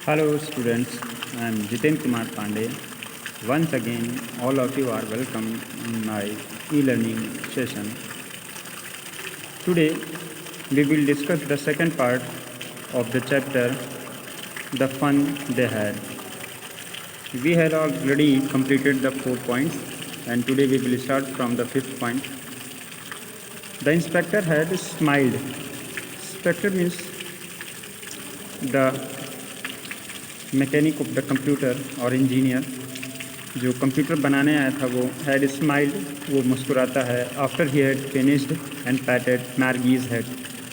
Hello students, I am Jiten Kumar Pandey. Once again, all of you are welcome in my e-learning session. Today, we will discuss the second part of the chapter, The Fun They Had. We had already completed the 4 points and today we will start from the 5th point. The inspector had smiled. Inspector means the mechanic of the computer और engineer जो computer बनाने आया था वो had smiled, वो मुस्कुराता है। After he had finished and patted Margie's head,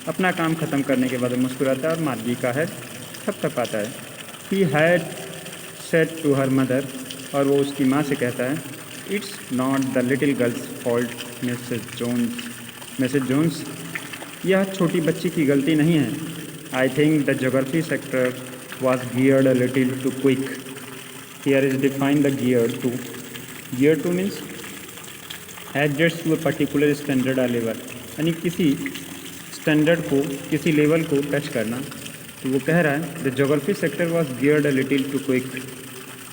अपना काम ख़त्म करने के बाद वो मुस्कुराता है और मार्गी का हेड थपथपाता है। He had said to her mother, और वो उसकी माँ से कहता है, it's not the little girl's fault Mrs Jones, यह छोटी बच्ची की गलती नहीं है। I think the geography sector was geared a little too quick. Here is defined the gear to. Gear to means adjust to a particular standard or level, यानी किसी standard को, किसी लेवल को टच करना। तो वो कह रहा है the geography sector was geared a little too quick,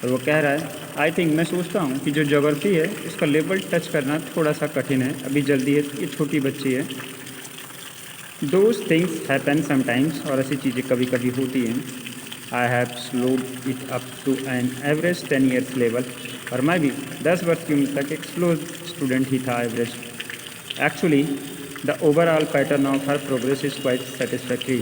और वो कह रहा है आई थिंक, मैं सोचता हूँ कि जो जोग्राफी है इसका लेवल टच करना थोड़ा सा कठिन है, अभी जल्दी है, ये छोटी बच्ची है। दोज थिंग्स हैपन समटाइम्स, और ऐसी चीज़ें कभी कभी होती हैं। I have slowed it up to an average 10 years level, और मैं भी 10 वर्ष की उम्र तक एक स्लो स्टूडेंट ही था, average. Actually the overall pattern of her progress is quite satisfactory,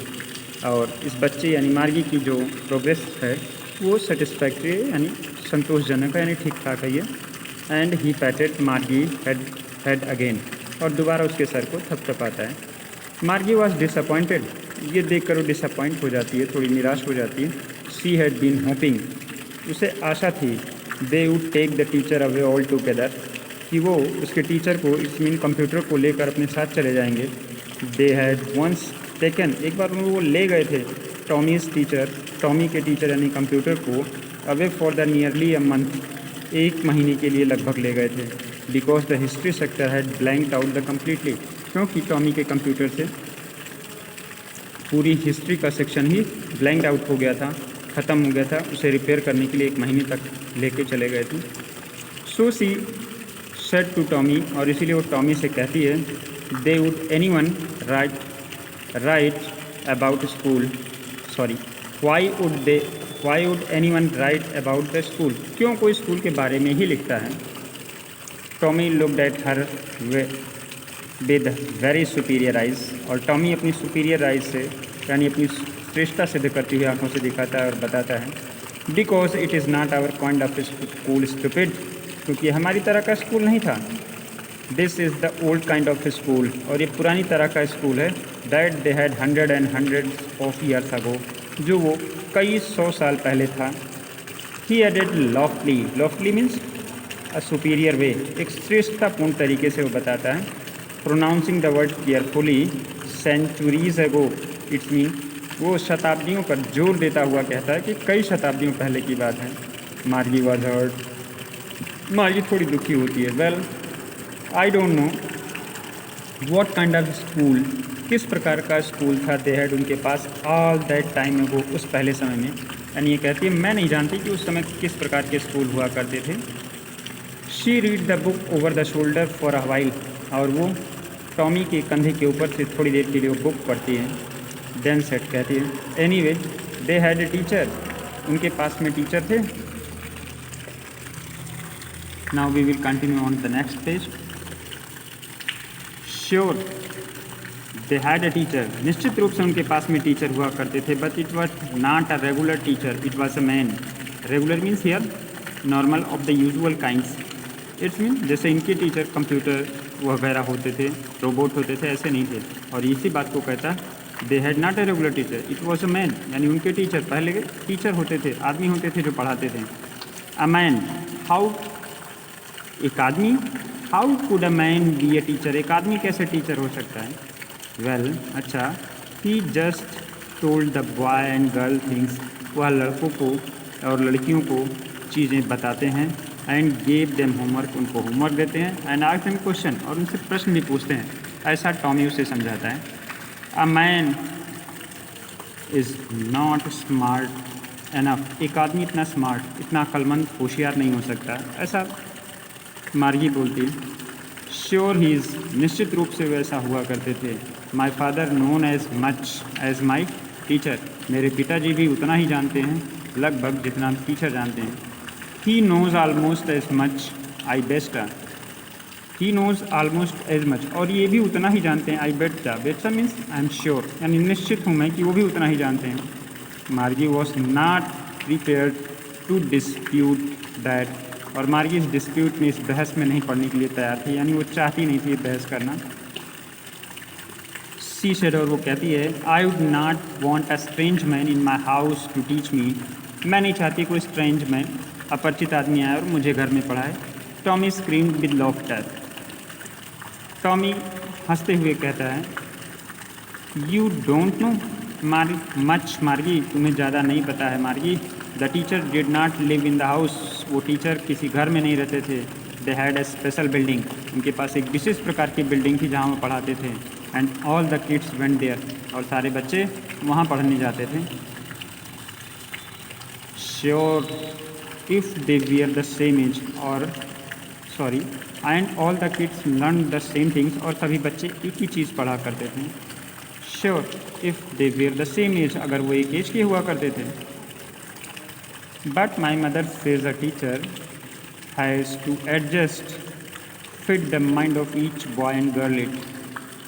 और इस बच्चे यानी मार्गी की जो प्रोग्रेस है वो सेटिस्फैक्ट्री है, यानी संतोषजनक है, यानी ठीक ठाक है ये। एंड ही पैटेड मार्गी हेड अगेन, और दोबारा उसके सर को थपथपाता है। मार्गी वॉज डिसअपॉइंटेड, ये देखकर वो डिसअपॉइंट हो जाती है, थोड़ी निराश हो जाती है। शी हैड बीन होपिंग, उसे आशा थी, they would take the teacher away all together, कि वो उसके टीचर को, इस मीन कंप्यूटर को लेकर अपने साथ चले जाएंगे। दे हैड वंस टेकन, एक बार वो ले गए थे टॉमीज़ टीचर, टॉमी के टीचर यानी कंप्यूटर को away for the nearly a month, 1 महीने के लिए लगभग ले गए थे। Because the history sector had blanked out the completely, क्योंकि टॉमी के कंप्यूटर से पूरी हिस्ट्री का सेक्शन ही ब्लैंक आउट हो गया था, ख़त्म हो गया था। उसे रिपेयर करने के लिए 1 महीने तक लेके चले गए थे। सो सी सेड टू टॉमी, और इसीलिए वो टॉमी से कहती है, they would anyone right about school, sorry why would anyone right about the school, क्यों कोई स्कूल के बारे में ही लिखता है। Tommy looked at her with very superior eyes, और टॉमी अपनी सुपीरियर आइज़ से, यानी अपनी श्रेष्ठता सिद्ध करती हुई आंखों से दिखाता है और बताता है, because it is not our kind of school stupid, क्योंकि हमारी तरह का स्कूल नहीं था। This is the old kind of school, और ये पुरानी तरह का स्कूल है। That they had hundreds of years ago, जो वो कई 100 साल पहले था। He added loftily means a superior way, एक श्रेष्ठतापूर्ण तरीके से वो बताता है। Pronouncing the word carefully, centuries ago, it's mean वो शताब्दियों पर जोर देता हुआ कहता है कि कई शताब्दियों पहले की बात है। मार्गी वॉज हर्ट, मार्गी थोड़ी दुखी होती है। Well I don't know what kind of school, किस प्रकार का स्कूल था दे हैड उनके पास ऑल दैट टाइम एगो, उस पहले समय में। यानी ये कहती है मैं नहीं जानती कि उस समय किस प्रकार के स्कूल हुआ करते थे। She read the book over the shoulder for a while, और वो टॉमी के कंधे के ऊपर से थोड़ी देर के लिए वो बुक पढ़ती है। देन सेट कहती है, anyway they had a teacher, उनके पास में टीचर थे। Now we will continue on the next page. Sure they had a teacher, निश्चित रूप से उनके पास में टीचर हुआ करते थे, but it was not a regular teacher, it was a man. Regular means here normal of the usual kinds, it's mean जैसे इनके टीचर कंप्यूटर वगैरह होते थे, रोबोट होते थे, ऐसे नहीं थे। और इसी बात को कहता है they had not a regular teacher, it was a man, यानी उनके टीचर पहले के टीचर होते थे, आदमी होते थे जो पढ़ाते थे। अ मैन, हाउ, एक आदमी, how could a man be a teacher, एक आदमी कैसे टीचर हो सकता है। वेल अच्छा, he just told the boy and girl things, वह लड़कों को और लड़कियों को चीज़ें बताते हैं। एंड गेव देम होमवर्क, उनको होमवर्क देते हैं। एंड आस्क देम क्वेश्चन, और उनसे प्रश्न भी पूछते हैं। ऐसा टॉमी उसे समझाता है। A man is not smart enough, एक आदमी इतना स्मार्ट, इतना अक्लमंद, होशियार नहीं हो सकता, ऐसा मार्गी बोलती है। श्योर ही इज़, निश्चित रूप से वैसा हुआ करते थे। My father known as much as my teacher, मेरे पिताजी भी उतना ही जानते हैं लगभग जितना टीचर जानते हैं। He knows almost as much I best, he knows almost as much, और ये भी उतना ही जानते हैं। आई बेटा, बेटा मीन्स आई एम श्योर, यानी निश्चित हूँ मैं कि वो भी उतना ही जानते हैं। Margie was not prepared to dispute that, और मार्गी इस डिस्प्यूट में, इस बहस में नहीं पढ़ने के लिए तैयार थी, यानी वो चाहती नहीं थी बहस करना। सी सेड, और वो कहती है, I would not want a strange man in my house to teach me, मैं नहीं चाहती कोई स्ट्रेंज मैन, अपरिचित आदमी आए और मुझे घर में पढ़ाए। Tommy screamed with laughter, Tommy हंसते हुए कहता है, यू डोंट नो मच मार्गी, तुम्हें ज़्यादा नहीं पता है मार्गी। The teacher did not live in the house, वो टीचर किसी घर में नहीं रहते थे। दे हैड ए स्पेशल बिल्डिंग, उनके पास एक विशेष प्रकार की बिल्डिंग थी जहाँ वो पढ़ाते थे। And all the kids went there, और सारे बच्चे वहाँ पढ़ने जाते थे। Sure if they were the same age, और sorry, and all the kids learn the same things, और सभी बच्चे एक ही चीज़ पढ़ा करते थे। Sure if they were the same age, अगर वो एक एज के हुआ करते थे। But my mother says a teacher has to adjust fit the mind of each boy and girl it.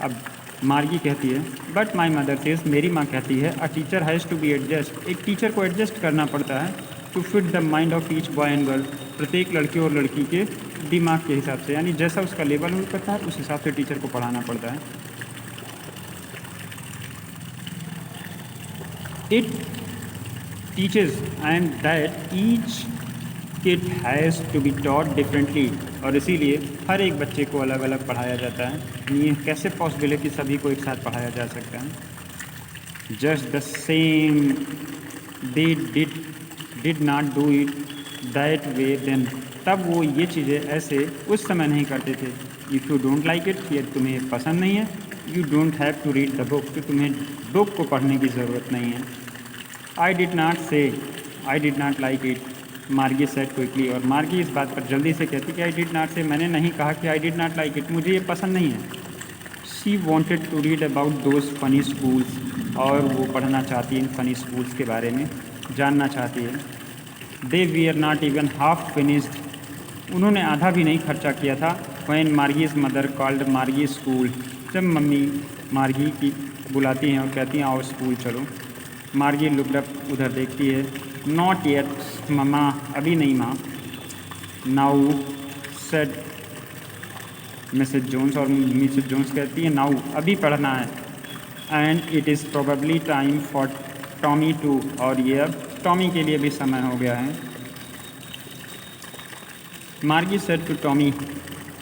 अब मार्गी कहती है, बट माई मदर सेज, मेरी माँ कहती है, a teacher has to be adjust, एक टीचर को एडजस्ट करना पड़ता है, to fit the mind of each boy and girl, प्रत्येक लड़के और लड़की के दिमाग के हिसाब से, यानी जैसा उसका लेवल हो करता है उस हिसाब से टीचर को पढ़ाना पड़ता है। It teaches and that each kid has to be taught differently, और इसीलिए हर एक बच्चे को अलग अलग पढ़ाया जाता है। ये कैसे पॉसिबल है कि सभी को एक साथ पढ़ाया जा सकता है। Just the same they did not do it that way then, तब वो ये चीज़ें ऐसे उस समय नहीं करते थे। If you don't like it, ये तुम्हें पसंद नहीं है, you don't have to read the book, तो तुम्हें बुक को पढ़ने की ज़रूरत नहीं है। आई डिड नॉट से आई डिड नॉट लाइक इट, मार्गी सेड क्विकली, और मार्गी इस बात पर जल्दी से कहती कि आई डिड नॉट से, मैंने नहीं कहा कि I did not like it, मुझे ये पसंद नहीं है। She wanted to read about those funny schools, और वो पढ़ना चाहती है इन फनी स्कूल्स के बारे में, जानना चाहती है। They we are not even half finished, उन्होंने आधा भी नहीं खर्चा किया था। When Margie's mother called Margie school, जब मम्मी मार्गी की बुलाती हैं और कहती हैं आओ स्कूल चलो। मार्गी लुक्ड अप, उधर देखती है। नॉट येट ममा, अभी नहीं माँ। नाउ सेड मिसेज जोन्स, और मिसेज जोन्स कहती है नाउ, अभी पढ़ना है। And it is probably time for Tommy to, और ये अब टॉमी के लिए भी समय हो गया है। Margie said to Tommy,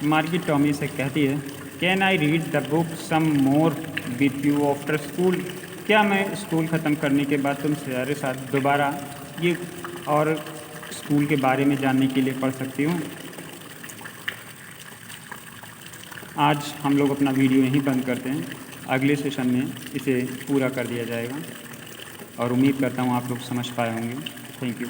Margie Tommy से कहती है, can I read the book some more with you after school, क्या मैं स्कूल ख़त्म करने के बाद तुम्हारे साथ दोबारा ये और स्कूल के बारे में जानने के लिए पढ़ सकती हूँ। आज हम लोग अपना वीडियो यहीं बंद करते हैं, अगले सेशन में इसे पूरा कर दिया जाएगा, और उम्मीद करता हूँ आप लोग समझ पाए होंगे। Thank you.